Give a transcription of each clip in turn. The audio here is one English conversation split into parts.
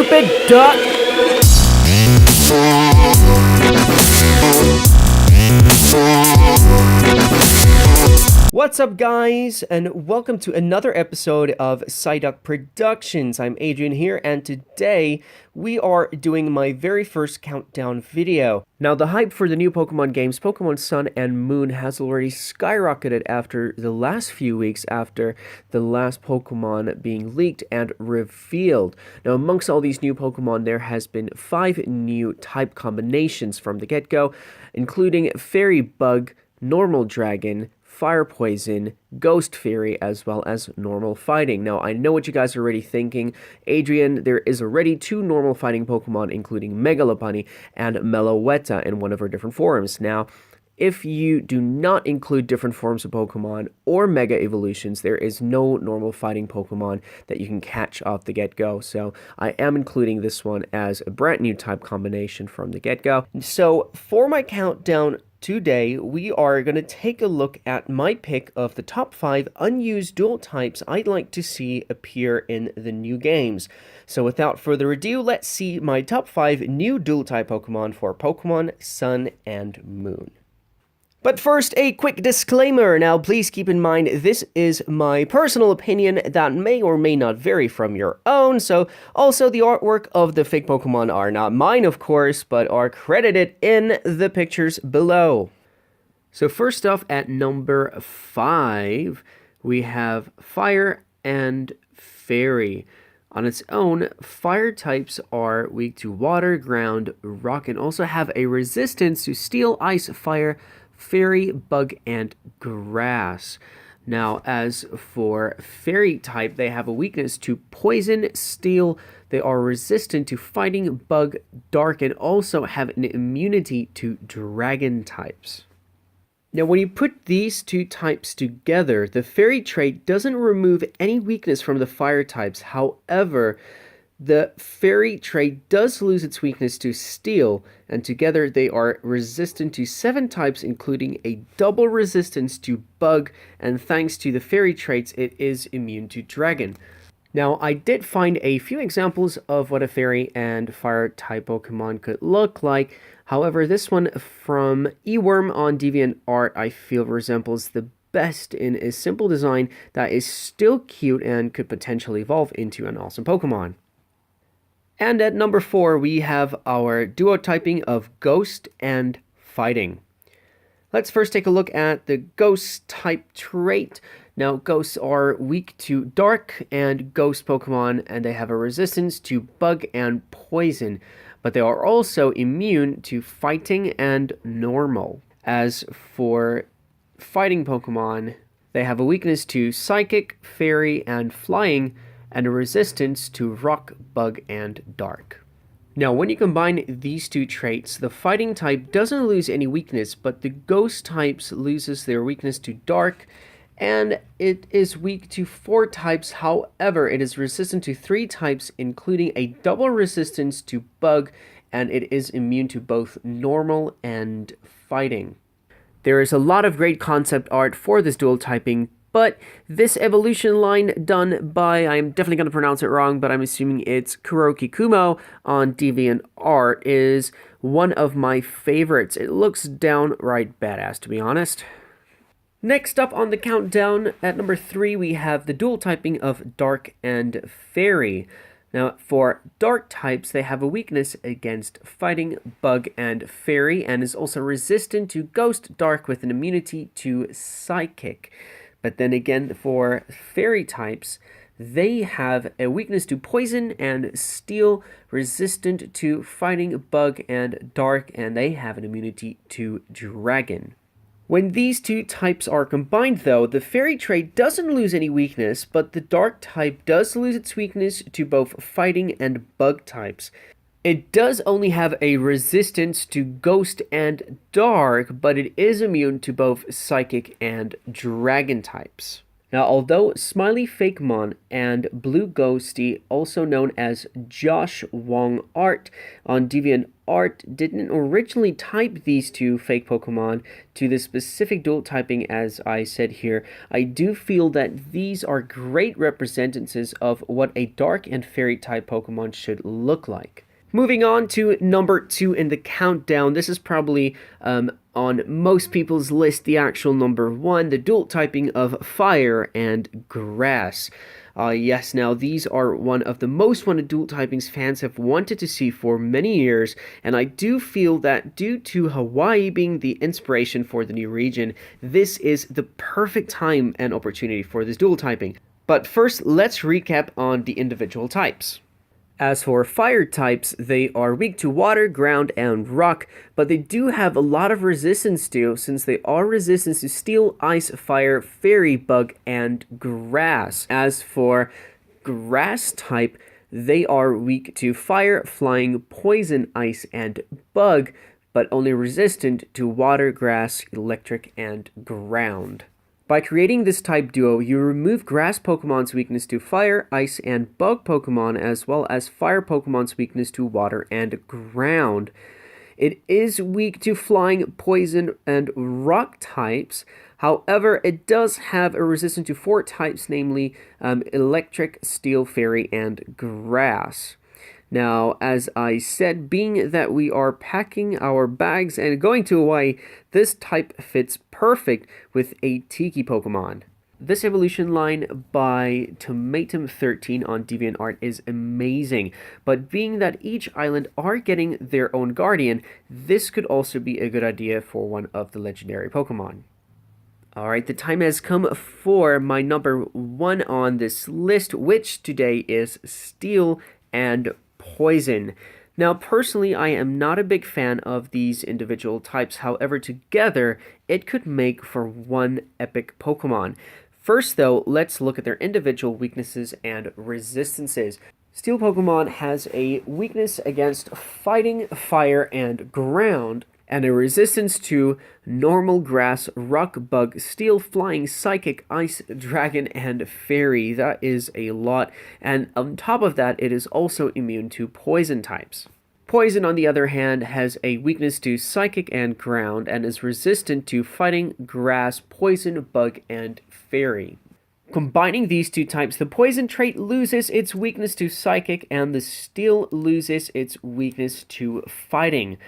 stupid duck! What's up, guys, and welcome to another episode of Psyduck Productions. I'm Adrian here, and today we are doing my very first countdown video. Now, the hype for the new Pokemon games, Pokemon Sun and Moon, has already skyrocketed after the last few weeks after the last Pokemon being leaked and revealed. Now, amongst all these new Pokemon, there has been 5 new type combinations from the get-go, including Fairy Bug, Normal Dragon, Fire Poison, Ghost Fairy, as well as Normal Fighting. Now, I know what you guys are already thinking. Adrian, there is already 2 normal fighting Pokemon, including Mega Lopunny and Meloetta in one of our different forms. Now, if you do not include different forms of Pokemon or Mega Evolutions, there is no normal fighting Pokemon that you can catch off the get-go. So I am including this one as a brand new type combination from the get-go. So for my countdown today, we are going to take a look at my pick of the top 5 unused dual types I'd like to see appear in the new games. So without further ado, let's see my top 5 new dual type Pokemon for Pokemon Sun and Moon. But first, a quick disclaimer. Now, please keep in mind, this is my personal opinion that may or may not vary from your own. So, also, the artwork of the fake Pokemon are not mine, of course, but are credited in the pictures below. So, first off, at number 5, we have Fire and Fairy. On its own, fire types are weak to water, ground, rock, and also have a resistance to steel, ice, fire, fairy, bug, and grass. Now, as for fairy type, they have a weakness to poison, steel. They are resistant to fighting, bug, dark, and also have an immunity to dragon types. Now, when you put these 2 types together, the fairy trait doesn't remove any weakness from the fire types. However, the fairy trait does lose its weakness to steel, and together they are resistant to 7 types, including a double resistance to bug, and thanks to the fairy traits, it is immune to dragon. Now, I did find a few examples of what a fairy and fire type Pokemon could look like. However, this one from Eworm on DeviantArt I feel resembles the best in a simple design that is still cute and could potentially evolve into an awesome Pokemon. And at number 4, we have our duo typing of Ghost and Fighting. Let's first take a look at the Ghost type trait. Now, Ghosts are weak to Dark and Ghost Pokemon, and they have a resistance to Bug and Poison, but they are also immune to Fighting and Normal. As for Fighting Pokemon, they have a weakness to Psychic, Fairy, and Flying, and a resistance to Rock, Bug, and Dark. Now, when you combine these 2 traits, the Fighting type doesn't lose any weakness, but the Ghost types loses their weakness to Dark, and it is weak to 4 types. However, it is resistant to 3 types, including a double resistance to Bug, and it is immune to both Normal and Fighting. There is a lot of great concept art for this dual typing, but this evolution line done by, I'm definitely going to pronounce it wrong, but I'm assuming it's Kuroki Kumo on DeviantArt, is one of my favorites. It looks downright badass, to be honest. Next up on the countdown, at number 3, we have the dual typing of Dark and Fairy. Now, for Dark types, they have a weakness against Fighting, Bug, and Fairy, and is also resistant to Ghost, Dark, with an immunity to Psychic. But then again, for fairy types, they have a weakness to poison and steel, resistant to fighting, bug, and dark, and they have an immunity to dragon. When these 2 types are combined, though, the fairy trait doesn't lose any weakness, but the dark type does lose its weakness to both fighting and bug types. It does only have a resistance to Ghost and Dark, but it is immune to both Psychic and Dragon types. Now, although Smiley Fakemon and Blue Ghosty, also known as Josh Wong Art on DeviantArt, art didn't originally type these two fake Pokemon to the specific dual typing as I said here, I do feel that these are great representatives of what a dark and fairy type Pokemon should look like. Moving on to number 2 in the countdown, this is probably on most people's list the actual number 1, the dual typing of fire and grass. Yes, now these are one of the most wanted dual typings fans have wanted to see for many years, and I do feel that due to Hawaii being the inspiration for the new region, this is the perfect time and opportunity for this dual typing. But first, let's recap on the individual types. As for fire types, they are weak to water, ground, and rock, but they do have a lot of resistance to, since they are resistant to steel, ice, fire, fairy, bug, and grass. As for grass type, they are weak to fire, flying, poison, ice, and bug, but only resistant to water, grass, electric, and ground. By creating this type duo, you remove grass Pokemon's weakness to fire, ice, and bug Pokemon, as well as fire Pokemon's weakness to water and ground. It is weak to flying, poison, and rock types. However, it does have a resistance to 4 types, namely electric, steel, fairy, and grass. Now, as I said, being that we are packing our bags and going to Hawaii, this type fits perfect with a Tiki Pokemon. This evolution line by Tomatum13 on DeviantArt is amazing, but being that each island are getting their own guardian, this could also be a good idea for one of the legendary Pokemon. Alright, the time has come for my number 1 on this list, which today is Steel and Poison. Now, personally, I am not a big fan of these individual types. However, together, it could make for one epic Pokemon. First, though, let's look at their individual weaknesses and resistances. Steel Pokemon has a weakness against fighting, fire, and ground, and a resistance to normal, grass, rock, bug, steel, flying, psychic, ice, dragon, and fairy. That is a lot. And on top of that, it is also immune to poison types. Poison, on the other hand, has a weakness to psychic and ground, and is resistant to fighting, grass, poison, bug, and fairy. Combining these two types, the poison trait loses its weakness to psychic, and the steel loses its weakness to fighting.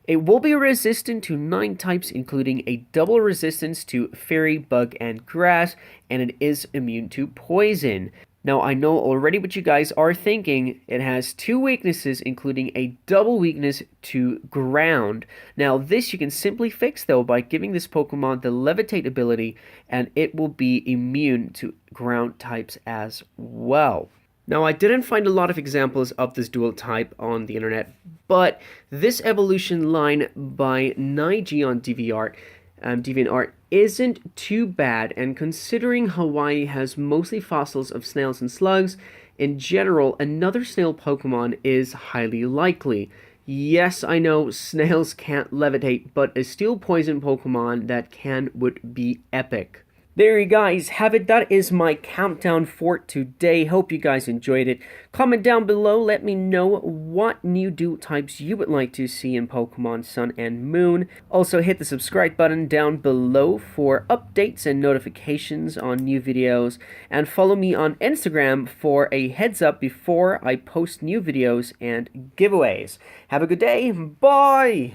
It will be resistant to 9 types, including a double resistance to fairy, bug, and grass, and it is immune to poison. Now, I know already what you guys are thinking. It has 2 weaknesses, including a double weakness to ground. Now, this you can simply fix, though, by giving this Pokemon the Levitate ability, and it will be immune to ground types as well. Now, I didn't find a lot of examples of this dual type on the internet, but this evolution line by Naiji on DeviantArt isn't too bad, and considering Hawaii has mostly fossils of snails and slugs, in general, another snail Pokemon is highly likely. Yes, I know snails can't levitate, but a steel poison Pokemon that can would be epic. There you guys have it. That is my countdown for today. Hope you guys enjoyed it. Comment down below. Let me know what new dual types you would like to see in Pokemon Sun and Moon. Also, hit the subscribe button down below for updates and notifications on new videos. And follow me on Instagram for a heads up before I post new videos and giveaways. Have a good day. Bye!